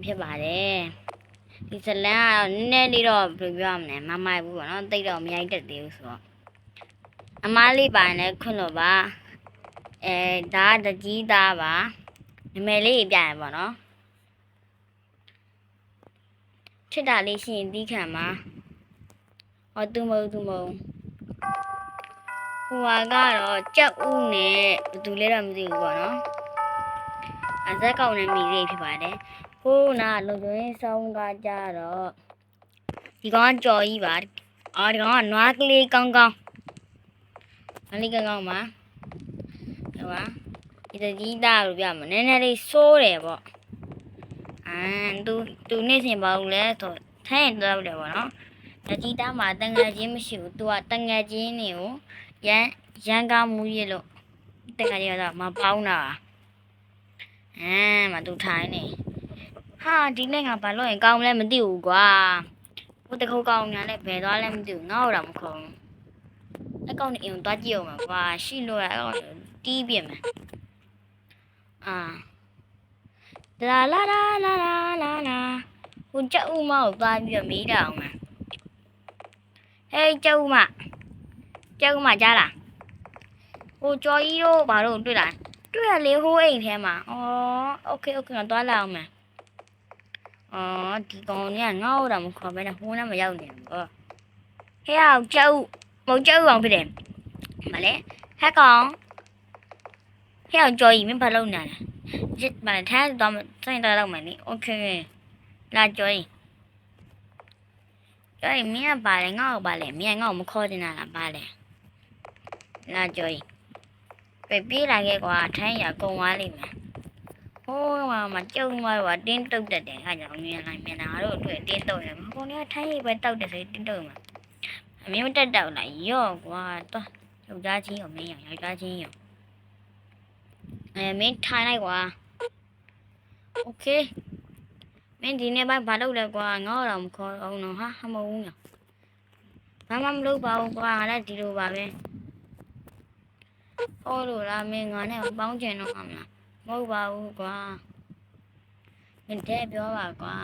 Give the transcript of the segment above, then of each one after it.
ဖြစ်ပါတယ်ဒီဇလန်ကတော့နည်းနည်းလေးတော့ဘယ်လိုပြောရမလဲမမိုက်ဘူးပေါ့နော်တိတ်တော့မရိုက်တတ်သေးဘူးဆိုတော့အမားလေးပိုင်းလည်းခွန်းလို့ပါဒါတကြီးသားပါနမည်လေးပြရပေါ့နော်ချစ်တာလေးရှိရင်တီးခံပါဟောသူမဟုတ်ဟိုဟာကတော့ကြက်ဥနဲ့ဘယ်သူလဲတော့မသိဘူးပေါ့နော်အသက်ကောင်းတဲ့မိလေးဖြစ်ပါတယ်ဟိုနာလုံကျွင်းဆောင်ကကြတော့ဒီကောင်ကြော်ကြီးပါဒီကောင်ကနွားကလေးကောင်းပါဟိုပါဒီတကြီးသားလို့ပြမနည်းနည်းလေးစိုးတယ်ပေါ့သူနေ့စဉ်ပါဘူးလဲဆိုထိုင်းတော့တယ်ပေါ့နော်တကြီးသားမှာတန်ငယ်ချင်းမရှိဘူးသူကတန်ငယ်ချင်းတွေကိုရန်ကားမူရလို့တန်ငယ်ချင်းကတော့မပေါင်းတာမသူထိုင်းနေဟာဒီနေ့ငါဘာလို့ရင်ကောင်းလဲမသိဘူးကွာဟိုတခုကောင်းညာနဲ့ဘယ်သွားလဲမသိဘူးငါ့တော့မခုံအကောင့်နဲ့အိမ်သွားကြည့်အောင်ပါကွာရှိလို့ရအကောင့်တီးပြင်မယ်လာဟိုကြောက်ဦးမကိုသွားပြီးတော့မေးတာအောင်မယ်ဟေးကြောက်ဦးမကြားလားဟိုကြော်ကြီးတို့ဘာလို့တွေ့လားတွေ့ရလေဟိုအိမ်ထဲမှာโอเคငါသွားလာအောင်မယ်ဒီကောင်ကငါ့တော့မခေါ်ဘဲနဲ့ဟိုးနဲ့မရောက်နေဘူးဟေးအောင်ကြောက်အောင်ဖြစ်တယ်မလဲဟဲ့ကောင်ဟဲ့အောင်ကြော်ကြီးမင်းဘာလုပ်နေလဲမလဲထိုင်းတော့စိုင်းတော့မယ်နိโอเคလာကြော်ကြီးမင်းကပါလေငါ့ကိုပါလေမင်းငါ့ကိုမခေါ်တင်တာလားပါလေလာကြော်ကြီးပြေးလာခဲ့ကွာထိုင်းရကုန်သွားလိမ့်မယ်ဟိုးမှာကျုံသွားတော့တင်းတုတ်တတ်တယ်အဲ့ကြောင့်မြင်လိုက်မျက်နှာတို့အတွက်တင်းတုတ်တယ်ဟိုကထိုင်းရိပ်ပဲတောက်တယ်ဆိုတင်းတုတ်မှာအမင်းမတက်တော့လားရော့ကွာတော့ယောက်ျားချင်းရောမင်းယောက်ျားချင်းရောမင်းထိုင်လိုက်ကွာโอเคမင်းဒီနေ့ဘာလုပ်လဲကွာငါ့တော့မခေါ်အောင်တော့ဟာမဟုတ်ဘူးညဘာမှမလုပ်ပါဘူးကွာငါလည်းဒီလိုပါပဲဟောလို့လားမင်းငါနဲ့ပေါင်းချင်တော့မှာမဟုတ်ပါဘူးကွာမင်းတဲ့ပြောပါကွာ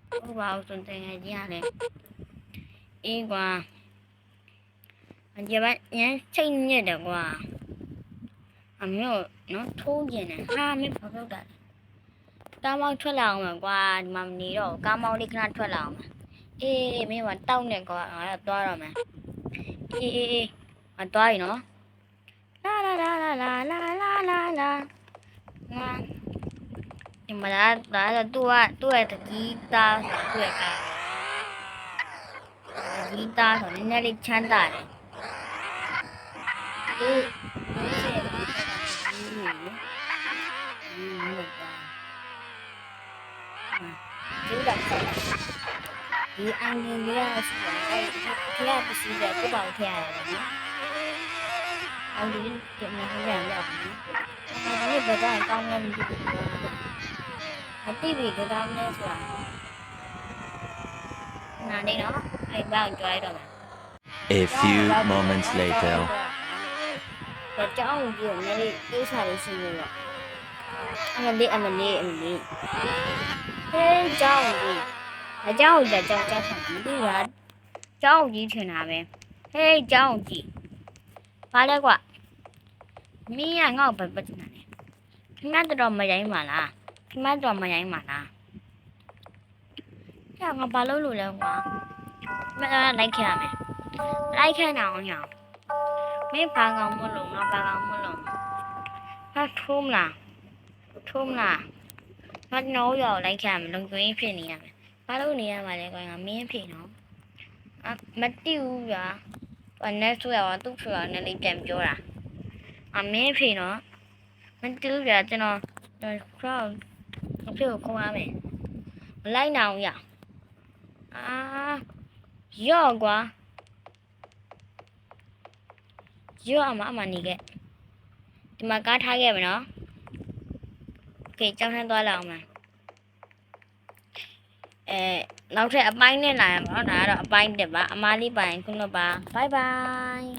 ဟုတ်ပါဘူးစွန်တင်ရကြီးရတယ်အေးကွာအကြမ်းရမ်းချိန်ညက်တယ်ကွာအမျိုးနော်ထိုးကျင်တယ်ဟာမင်းဘာလုပ်တာလဲကားမောင်းထွက်လာအောင်မယ်ကွာဒီမှာမနေတော့ကားမောင်းလေးခဏထွက်လာအောင်မယ်အေးမင်းကတောက်နေကွာငါတော့သွားတော့မယ်အေးငါသွားပြီနော်လာဒီမှာဒါသူ့ရဲ့တကြီးသားသူ့ရဲ့ကားတကြီးသားဆိုနည်းနည်းလေးချမ်းသာတယ်အေးဒီအန်ဂင်လေးကဆိုတော့ဒီကပစ္စည်းတွေကိုပေါထည့်ရတယ်နော်အောင်ဒီတင်နေရအောင်နော်ဒီဘက်ကကောင်းနေပြီအတိတ်ကကောင်းနေဆိုတာနားနေနော်အဲ့ဘာကိုကြွားရတော့မယ် A few moments later ကြောင်းကြီးကိုလည်းပြေးစားလို့ရှိနေတော့အမလေးဟေးကြောင်းကြီးအကြောင်းကြီးကြောင်းဆောင်ပြီးသူကကြောင်းကြီးထင်တာပဲဟေးကြောင်းကြီးဘာလဲကွာမင်းကငါ့ကိုပတ်နေတာလေခင်ဗျားတော်မရိုင်းပါလားခင်ဗျားတော်မရိုင်းပါလားကြာငါဘာလုပ်လို့လဲကွာမင်းလိုက်ခဲ့ရမယ်လိုက်ခဲ့နေအောင်ညောင်မင်းဘာကောင်မလို့ငါဘာကောင်မလို့ဟာထုံးလားငါနှောရောက်လိုက်ခဲ့ရမယ်လုံကျွင်းဖြစ်နေရမယ်ဘာလို့နေရမှာလဲကွာငါမင်းဖြစ်နော်မတိဘူးကွာဘာနဲ့ဆိုရအောင်သူ့ဆိုတာနဲ့လေးပြန်ပြောတာအမင်းဖေနော်မတူးကြကျွန်တော် crowd အဖေကိုခေါ်ရမယ်မလိုက်နိုင်အောင်ရရော့ကွာရော့အမနေခဲ့ဒီမှာကားထားခဲ့မယ်နော်โอเคကြောင်းထမ်းသွားလောက်အောင်မယ်နောက်ထပ်အပိုင်းနဲ့လာရမှာနော်ဒါကတော့အပိုင်း1ပါအမားလေးပိုင်းခုနပါ bye bye